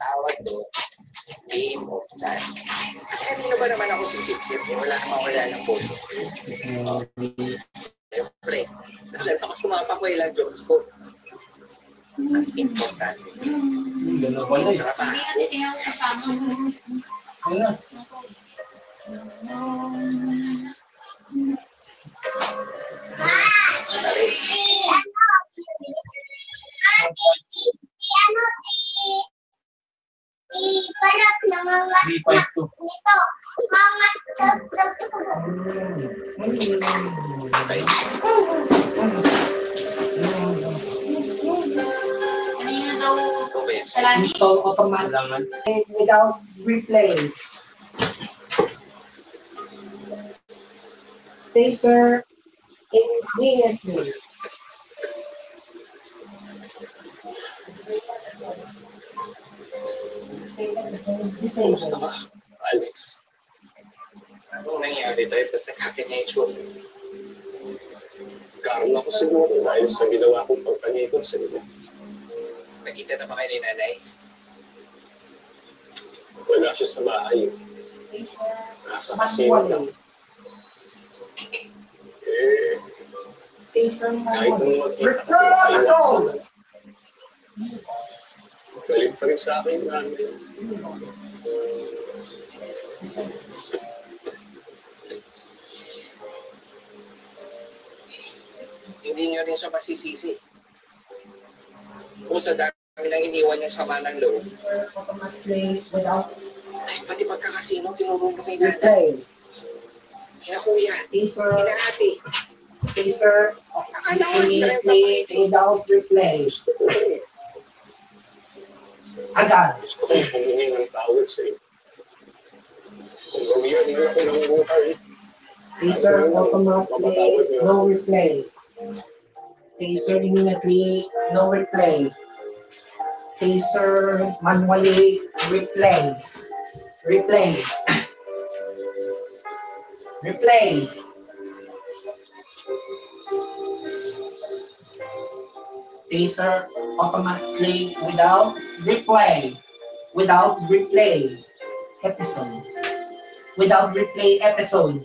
Tawag doon, game of chance. Kasi kanino ba naman ako sisip-sip? Wala namang wala ng puso. Siyempre, dahil ako sumapak ko ilang jokes ko. Ang importante. Gano'n pala eh. Hindi natin sa kama. Ano? Ipanak na mga 352. ito. Mga Okay. Kanina daw Okay. sa lagi. Install automatic Kailangan. without replay. Tracer immediately. Kumusta ka, Alex? Anong nangyari tayo? Ba't nakakinetso? Karoon ako siguro dahil sa ginawa kong pagkanikot sa inyo. Nakita na ba kayo ni nanay? Wala siya sa bahay. Nasa kasino lang. Eh, Tracer kahit nung manual. magkita ko, Replay ayaw episode. sila. Galing pa rin sa akin namin. Hindi nyo rin siya masisisi. Kung sa dami lang iniwan yung sama ng loob. Tracer automatically without Ay, pati pagkakasino, tinuro mo kay nanay. replay. Kaya kuya, Tracer, kina ate. tracer immediately without replay. Agad. Gusto kong humingi ng tawad sa inyo. Kung gawin nila ako ng buhay, Tracer automatically no replay. Tracer immediately no replay. Tracer manually replay. Replay. Replay. Tracer automatically without replay. Without replay episode. Without replay episode.